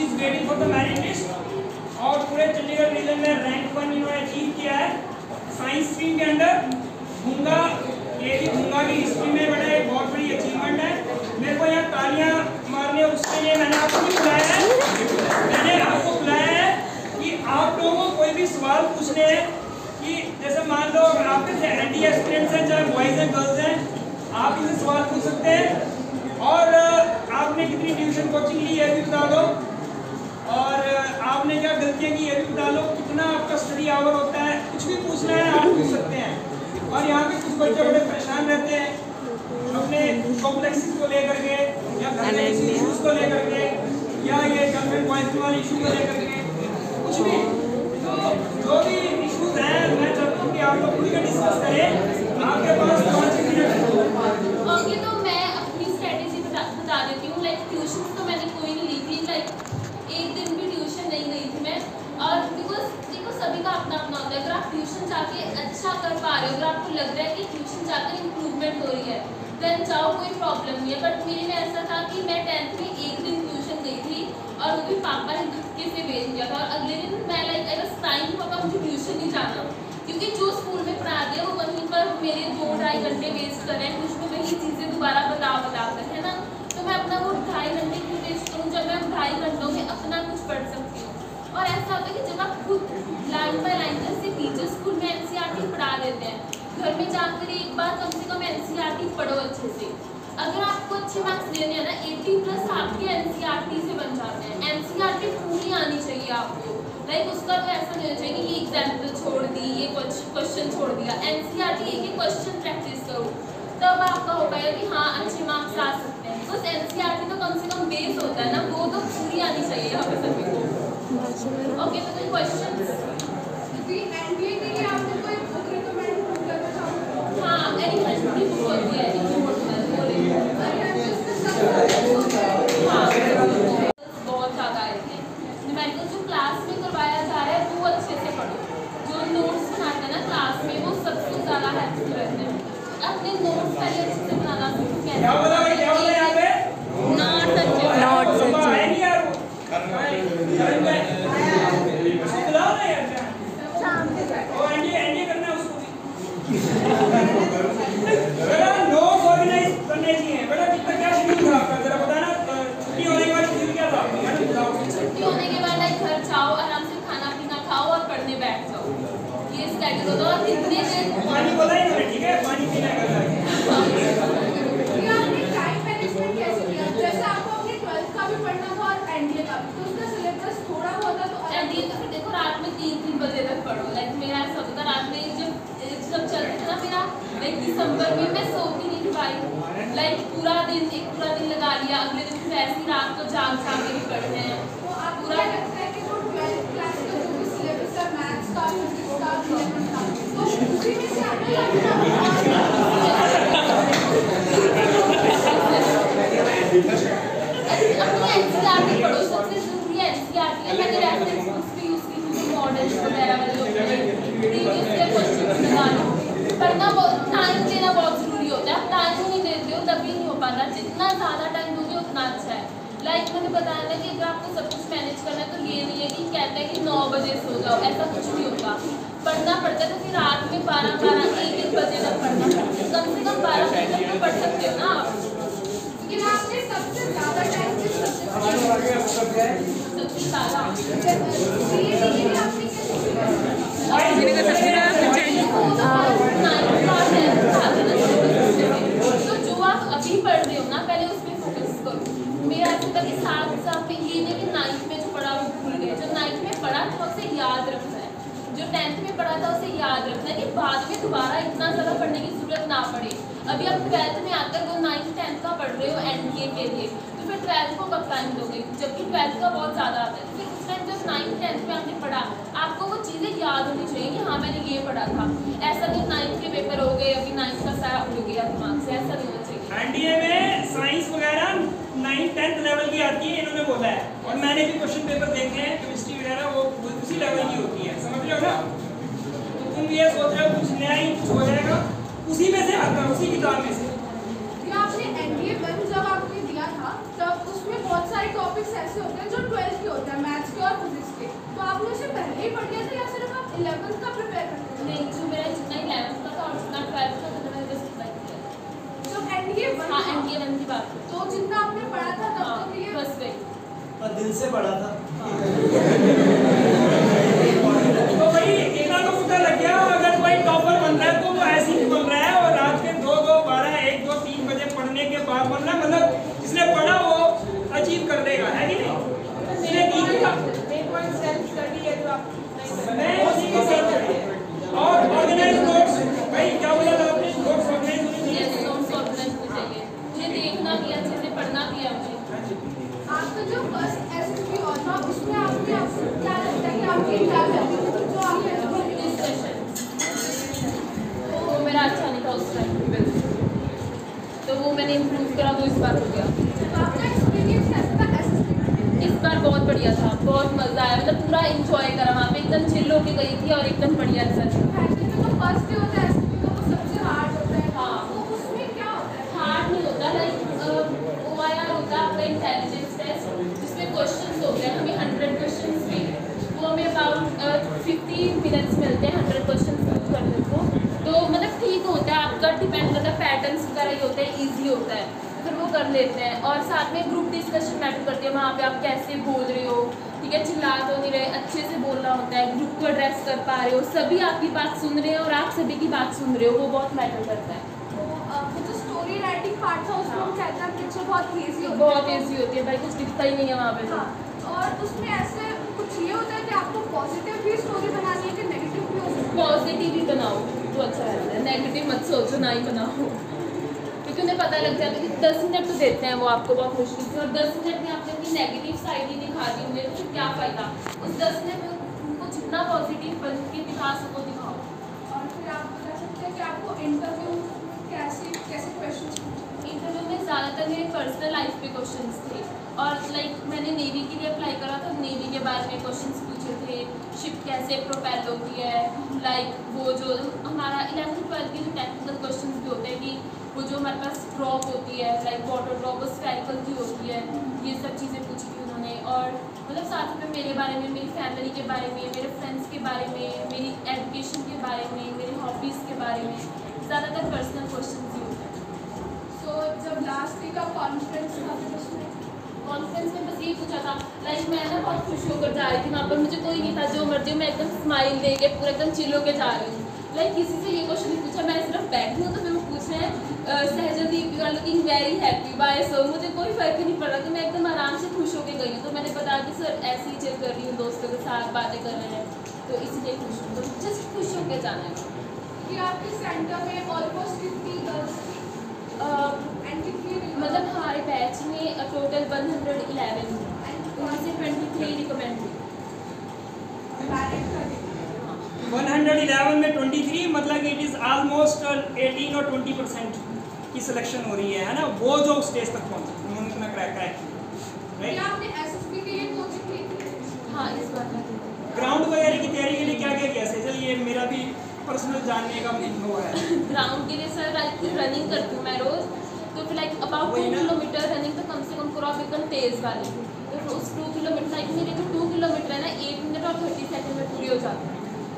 Is waiting for the merit list और पूरे Chandigarh reason में रैंक 1 इन्होंने अचीव किया है साइंस स्ट्रीम के अंदर। भूंगा, ये भी भूंगा की हिस्ट्री में बड़ा एक बहुत बड़ी अचीवमेंट है। मेरे को यहाँ तालियां मारने उसके लिए मैंने आपको नहीं बुलाया है, मैंने आपको बुलाया है कि आप लोगों को कोई भी सवाल पूछने हैं कि जैसे मान लो अगर आपके से एनडीए स्टूडेंट्स हैं, चाहे बॉयज हैं गर्ल्स हैं, आप इनसे सवाल पूछ सकते हैं। और आपने कितनी ट्यूशन कोचिंग ली है भी बता दो, और आपने क्या गलतियाँ की है भी बता दो, कितना आपका स्टडी आवर होता है, कुछ भी पूछना है आप पूछ सकते हैं। और यहाँ पे कुछ बच्चे बड़े परेशान रहते हैं अपने कॉम्प्लेक्सेस को लेकर के या घर के इश्यूज को लेकर के या ये गर्लफ्रेंड बॉयफ्रेंड वाले इशू को लेकर के कुछ भी, तो जो भी इश्यूज हैं मैं चाहता हूँ कि आप लोग खुलकर डिस्कस करें। आपके पास 5 मिनट है। ओके, तो मैं अपनी स्ट्रेटेजी बता देती हूँ। लाइक ट्यूशन तो मैंने कोई नहीं ली थी, लाइक एक दिन भी ट्यूशन नहीं गई थी मैं। और बिकॉज देखो सभी का अपना अपना होता है। अगर आप ट्यूशन जाके अच्छा कर पा रहे हो, अगर आपको लग रहा है कि ट्यूशन जाकर इम्प्रूवमेंट हो रही है, देन जाओ, कोई प्रॉब्लम नहीं है। बट मेरे में ऐसा था कि मैं 10th में एक दिन ट्यूशन गई थी और वो भी पापा ने धक्के से भेज दिया था। और अगले दिन मैं लाइक आई वाज टाइम पापा मुझे ट्यूशन नहीं जाना, क्योंकि जो स्कूल में पढ़ा दिया वो वहीं पर मेरे 2-2.5 घंटे वेस्ट कर रहे हैं, मुझको वही चीज़ें दोबारा बता कर, है ना। तो मैं अपना वो 2.5 घंटे क्यों वेस्ट करूँ जब मैं 2.5 घंटों में अपना कुछ पढ़ सकती हूँ। और ऐसा होता है कि जब आप खुद लाइन बाय लाइन, जैसे टीचर स्कूल में एनसीईआरटी पढ़ा देते हैं, घर में जाकर एक बार कम से कम एनसीईआरटी पढ़ो अच्छे से। अगर आपको अच्छे मार्क्स देने हैं ना, 80+ आपके एनसीईआरटी से बन जाते हैं। एनसीईआरटी पूरी आनी चाहिए आपको। लाइक उसका तो ऐसा नहीं होना चाहिए कि ये एग्जाम्पल छोड़ दी, ये क्वेश्चन छोड़ दिया। एनसीईआरटी एक एक क्वेश्चन प्रैक्टिस करो, तब आपका हो पाएगा कि हाँ अच्छे मार्क्स आ सकते हैं। बिकॉज एनसीईआरटी तो कम से कम बेस होता है ना, वो तो पूरी आनी चाहिए यहाँ पे सभी को। ओके, तो कोई क्वेश्चंस? एनडीए के लिए आपने कोई बुक रिकमेंड करना चाहोगे? हाँ, एलिफेंट की बुक होती है, हाँ बहुत ज़्यादा आए थे। न्यूमेरिकल जो क्लास में करवाया जा रहा है वो अच्छे से पढ़ो। जो नोट्स बनाते हैं ना क्लास में, वो सबसे ज़्यादा हेल्पफुल रहते हैं। अपने नोट्स पहले अच्छे से बनाना सीखो। छुट्टी होने के बाद घर जाओ, आराम से खाना पीना खाओ और पढ़ने बैठ जाओ। ये स्केड्यूल होता है। और इतने देर पानी बोला ही नहीं, ठीक है, पानी पीना आपने टाइम मैनेजमेंट कैसे किया? जैसे आपको अपने 12th का भी पढ़ना था और एनडीए का भी, तो उसका सिलेबस थोड़ा बहुत था। तो एनडीए तो फिर देखो रात में 3-3 बजे तक पढ़ो। लाइक मेरा ऐसा होता था, रात में जब एग्जाम चल रहे थे ना मेरा, लाइक दिसंबर में मैं सोती नहीं थी भाई। लाइक पूरा दिन लगा लिया। अगले दिन फिर ऐसी रात को जाग के भी पढ़ते हैं। तो आपको क्या लगता है कि वो 12th क्लास का जो भी सिलेबस है, मैथ्स का, फिजिक्स का, इलेवन का, तो उसी में से आपको अपनी एनसीईआरटी पढ़ो, सबसे जरूरी एनसीईआरटी है। मैंने रेफरेंस बुक्स भी यूज की थी, मॉडल्स वगैरह वाले लोग प्रीवियस ईयर क्वेश्चंस निकालो। पढ़ना बहुत, टाइम देना बहुत जरूरी होता है। आप टाइम नहीं देते हो तभी नहीं हो पाता। जितना ज़्यादा टाइम दोगे उतना अच्छा है। लाइक मैंने बताया ना कि अगर आपको सब कुछ मैनेज करना है तो ये नहीं है कि कहते हैं कि 9 बजे सो जाओ, ऐसा कुछ नहीं होगा। पढ़ना पड़ता है तो फिर रात में 12-12, 1-1 बजे तक पढ़ना पड़ता है। कम से कम 12 बजे तक तो पढ़ सकते हो ना आप। लेकिन आपने सबसे ज़्यादा टाइम किस सब्जेक्ट में सबसे ज़्यादा तो जो आप अभी पढ़ रहे हो ना, पहले उस पर फोकस करो। मेरा ऐसा था कि 7 साल में ये नहीं कि 9th में जो पढ़ा वो भूल गए। जो 9th में पढ़ा था उसे याद रखना है, जो 10th में पढ़ा था उसे याद रखना है, कि बाद में दोबारा इतना ज़्यादा पढ़ने की जरूरत ना पड़े। अभी आप 12th में आकर वो 9th 10th का पढ़ रहे हो एनडीए के लिए, तो फिर 12th को कब टाइम दोगे? जबकि 12th का बहुत ज़्यादा आता है। तो फिर उस टाइम जब 9th 10th में आपने पढ़ा, आपको वो चीज़ें याद होनी चाहिए कि हाँ मैंने ये पढ़ा था। ऐसा नहीं 9th के पेपर हो गए, अभी 9th का सारा उड़ गया दिमाग से, ऐसा नहीं होना चाहिए। एनडीए में साइंस वगैरह 9th 10th लेवल की आती है, इन्होंने बोला है। और मैंने भी क्वेश्चन पेपर देखे हैं, केमिस्ट्री वगैरह वो उसी लेवल की होती है, समझ रहे हो ना। तो तुम ये सोच रहे हो कुछ नया ही हो जाएगा, उसी में से आता है, उसी किताब में से। आपने एनडीए 1 जब आपने दिया था, तब उसमें बहुत सारे टॉपिक्स ऐसे होते हैं जो 12th के होते हैं। आपने उसे पहले ही पढ़ लिया था या सिर्फ आप 11th का प्रिपेयर करते थे? नहीं, जो मेरा जितना 11th का था और जितना 12th का था मैंने बस इतना ही किया था। जो एनडीए 1 हाँ, एनडीए 1 की बात है। तो जितना आपने पढ़ा था तब हाँ, तक ये बस गई। और दिल से पढ़ा था। तो भाई इतना तो पता लग गया, अगर कोई टॉपर बन रहा है तो वो ऐसे ही बन रहा है, और रात के 2, 12, 1, 2, 3 बजे पढ़ने के बाद बन रहा है, मतलब जिसने पढ़ा वो अचीव कर देगा, है कि नहीं? इसने नहीं किया, मैं उसी के साथ पढ़ी। और ऑर्गेनाइज नोट्स, भाई क्या बोला था आपने? नोट्स ऑर्गेनाइज होनी चाहिए। यस, नोट्स ऑर्गेनाइज होने चाहिए, मुझे देखना भी अच्छे से, पढ़ना भी है मुझे। आपका जो फर्स्ट एसएसबी और था उसमें आपने आपको क्या लगता है कि आपकी क्या वैल्यू थी जो आपने डिस्कशन वो मेरा अच्छा नहीं था उस टाइम, तो वो मैंने इम्प्रूव करा, तो इस बार हो गया। आपका एक्सपीरियंस कैसा था एसएसबी? इस बार बहुत बढ़िया था, बहुत मज़ा आया, मतलब पूरा इंजॉय करा वहाँ पे, एकदम चिल होके गई थी और एकदम बढ़िया रिजल्ट। फैमिली में तो फर्स्ट डे होता है एसएसबी का, वो सबसे हार्ड होता है। हाँ। तो उसमें क्या होता है? हार्ड नहीं होता, लाइक OIR होता है आपका इंटेलिजेंस टेस्ट, जिसमें क्वेश्चंस होते हैं, हमें 100 क्वेश्चंस भी, वो हमें अबाउट 50 मिनट्स मिलते हैं 100 क्वेश्चंस यूज करने को, तो मतलब ठीक होता है, आपका डिपेंड करता है, पैटर्न्स वगैरह ही होते हैं, ईजी होता है, फिर वो कर लेते हैं। और साथ में ग्रुप डिस्कशन मैटर करती है, वहाँ पे आप कैसे बोल रहे हो, ठीक है, चिल्ला तो नहीं रहे, अच्छे से बोलना होता है, ग्रुप को एड्रेस कर पा रहे हो, सभी आपकी बात सुन रहे हैं और आप सभी की बात सुन रहे हो, वो बहुत मैटर करता है। तो वो जो स्टोरी राइटिंग पार्ट था उसमें हम कहते हैं पिक्चर बहुत ईजी होती है। बहुत ईजी होती है भाई, कुछ दिखता ही नहीं है वहाँ पे तो। हाँ, और उसमें ऐसे कुछ ये होता है कि आपको पॉजिटिव भी स्टोरी बनानी है कि नेगेटिव भी हो सकती है? पॉजिटिव ही बनाओ तो अच्छा रहता है, नेगेटिव मत सोचो, ना ही बनाओ, क्योंकि उन्हें पता लग जाता है कि 10 मिनट तो देते हैं वो आपको बहुत मुश्किल से, और 10 मिनट में आपने अपनी नेगेटिव साइड ही दिखा दी उन्हें, तो फिर क्या फ़ायदा? उस 10 मिनट में उनको जितना पॉजिटिव बन के दिखा सको दिखाओ। और फिर आप बता सकते हैं कि आपको इंटरव्यू कैसे क्वेश्चंस पूछे? इंटरव्यू में ज़्यादातर मेरे पर्सनल लाइफ पे क्वेश्चंस थे, और लाइक मैंने नेवी के लिए अप्लाई करा था, नेवी के बारे में क्वेश्चंस पूछे थे, शिप कैसे प्रोपेल होती है, लाइक वो जो हमारा 11th 12th के जो टेक्निकल क्वेश्चंस भी होते हैं कि वो जो हमारे पास ड्रॉप होती है, लाइक वाटर ड्रॉप वो स्फेरिकल की होती है, ये सब चीज़ें पूछी थी उन्होंने। और मतलब साथ में मेरे बारे में, मेरी फैमिली के बारे में, मेरे फ्रेंड्स के बारे में, मेरी एजुकेशन के बारे में, मेरी हॉबीज़ के बारे में, ज़्यादातर पर्सनल क्वेश्चन ही होते हैं। सो जब लास्ट वीक का कॉन्फ्रेंस था फिर उसमें कॉन्फ्रेंस में बस ये पूछा था, लाइक मैं ना बहुत खुश होकर जा रही थी वहाँ पर, मुझे कोई नहीं था, जो मर्जी, मैं एकदम स्माइल दे के पूरा एकदम चिल होकर जा रही हूँ, लाइक किसी से ये क्वेश्चन नहीं पूछा, मैं सिर्फ बैठी हूँ तो फिर वो पूछ रहे हैं Sahajdeep you are looking very happy bye, so मुझे कोई फर्क ही नहीं पड़ा, तो मैं एकदम आराम से खुश होकर गई हूँ। तो मैंने बताया कि सर ऐसे ही चिल कर रही हूँ, दोस्तों के साथ बातें कर रहे हैं, तो इसीलिए खुश हूँ, तो जस्ट खुश होकर जाना है। कि आपके सेंटर में ऑलमोस्ट कितनी गर्ल्स थी एंड कितनी मतलब हमारे बैच में टोटल 111, वहाँ से 23 रिकमेंड हुई। 111 में 23, मतलब इट इज ऑलमोस्ट 18 और 20% की सिलेक्शन हो रही है ना, वो जो स्टेज तक पहुंचे उन्होंने इतना क्रैक किया, राइट? आपने एसएसबी के लिए कोचिंग ली थी? हाँ, इस बार ग्राउंड वगैरह की तैयारी के लिए क्या क्या किया सेजल? ये मेरा भी पर्सनल जानने का वो है। ग्राउंड के लिए सर रनिंग करती हूँ मैं रोज़, तो फिर लाइक अबाउट 2 किलोमीटर रनिंग तो कम से कम करो आप एकदम तेज़ वाली, तो उस 2 किलोमीटर लाइक मेरे जो 2 किलोमीटर है ना 1 मिनट और 30 सेकंड में पूरी हो जाती है,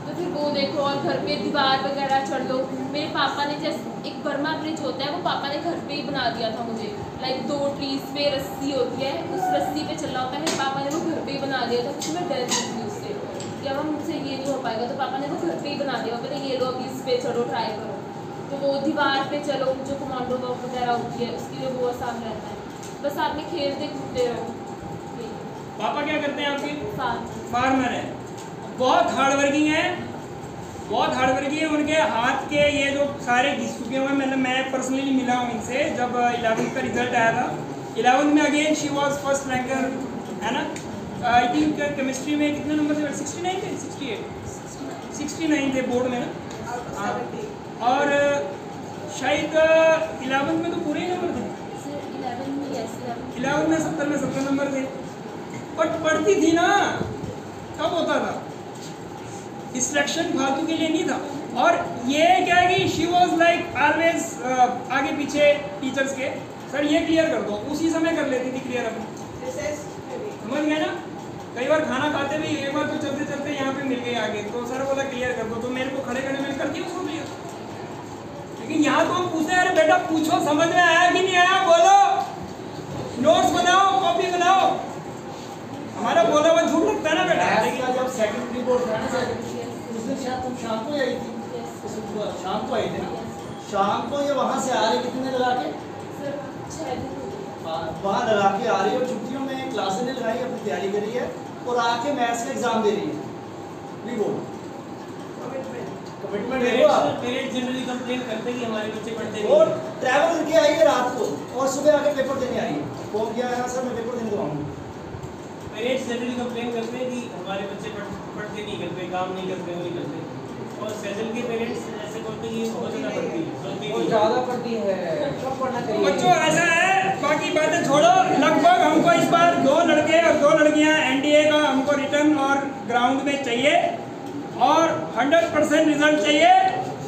तो फिर वो देखो, और घर पे दीवार वगैरह चढ़ लो। मेरे पापा ने जैसे एक बर्मा ब्रिज होता है, वो पापा ने घर पे ही बना दिया था मुझे, लाइक 2 ट्रीज पे रस्सी होती है, उस रस्सी पे चलना होता है, मेरे पापा ने वो घर पे ही बना दिया था, क्योंकि मैं डर रही थी उससे कि अब मुझसे ये नहीं हो पाएगा, तो पापा ने वो घर पे ही बना दिया, पता ये लो अभी इस पे चलो, ट्राई करो, तो वो दीवार पे चलो, जो कमांडो वॉक वगैरह होती है उसके लिए वो आसान रहता है, बस आप में खेलते कूदते रहो। पापा क्या करते हैं आपके? फार्मर है, बहुत हार्ड वर्किंग है, बहुत हार्ड वर्किंग है। उनके हाथ के ये जो सारे घिस चुके हुए हैं, मतलब मैं पर्सनली मिला हूँ इनसे जब 11th का रिजल्ट आया था। 11th में again she was first ranker, है ना? आई थिंक केमिस्ट्री में कितने नंबर थे? 69 थे, 68, 69 थे बोर्ड में ना। हाँ, और शायद 11th में तो पूरे ही नंबर थे। 11 में 70 में 70 नंबर थे, बट पढ़ती थी ना, कब होता था डिस्ट्रैक्शन फालतू के लिए नहीं था। और ये क्या है कि शी वाज लाइक ऑलवेज आगे पीछे टीचर्स के, सर ये क्लियर कर दो, उसी समय कर लेती थी क्लियर अपनी, समझ गए ना? कई बार खाना खाते भी एक बार तो चलते आगे, तो सर बोला क्लियर कर दो, तो मेरे को खड़े खड़े मैंने कर दिया उसको क्लियर। लेकिन यहाँ तो हम पूछते हैं, अरे बेटा पूछो समझ में आया कि नहीं आया, बोलो, नोट्स बनाओ, कॉपी बनाओ। हमारा बोला हुआ झूठ लगता है ना बेटा। लेकिन जब सेकंड रिपोर्ट था ना उस दिन शायद तुम शाम को आई थी, शाम को आई थी ना, शाम को ये वहाँ से आ रही कितने लगा के, वहाँ लगा के आ रही है और छुट्टियों में क्लासें नहीं लगाई, अपनी तैयारी करी है और आके मैथ्स का एग्जाम दे रही है। रिपोर्ट कमिटमेंट देखो आप। पेरेंट्स जनरली कंप्लेन करते हैं कि हमारे बच्चे पढ़ते नहीं और ट्रैवल करके आई है रात को और सुबह आके पेपर देने आई है, फोन किया है सर मैं पेपर देने को आऊँगी। पेरेंट्स जनरली कंप्लेन करते हैं कि हमारे बच्चे पढ़ते नहीं करते, काम नहीं करते, वो नहीं करते। और सैजल के पेरेंट्स ऐसे बोलते हैं कि बहुत ज़्यादा पढ़ती है, बहुत ज़्यादा पढ़ती है, सब पढ़ना चाहिए। बच्चों ऐसा है, बाकी बातें छोड़ो, लगभग हमको इस बार 2 लड़के और 2 लड़कियां एनडीए का हमको रिटर्न और ग्राउंड में चाहिए और 100% रिजल्ट चाहिए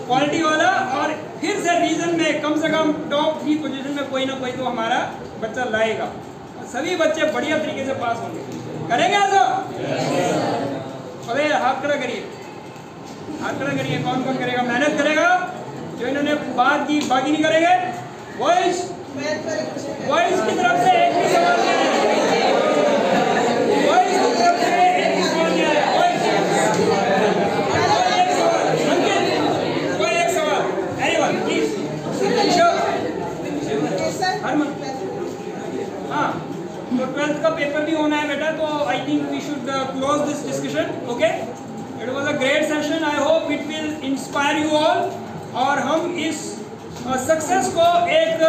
क्वालिटी वाला। और फिर से रीजन में कम से कम टॉप 3 पोजीशन में कोई ना कोई तो हमारा बच्चा लाएगा। सभी बच्चे बढ़िया तरीके से पास होंगे। करेंगे ऐसा? अरे हाथ खड़ा करिए, हाथ खड़ा करिए। कौन कौन करेगा, मेहनत करेगा? जो इन्होंने बात की बाकी नहीं करेंगे। वॉइस की तरफ से एक भी सवाल नहीं है, वॉइस की तरफ से एक भी सवाल नहीं है। कोई एक सवाल, एनीवन प्लीज। हरमन, हाँ, तो 12th का पेपर भी होना है बेटा, तो I think we should close this discussion. Okay, it was a great session, I hope it will inspire you all और हम इस सक्सेस को एक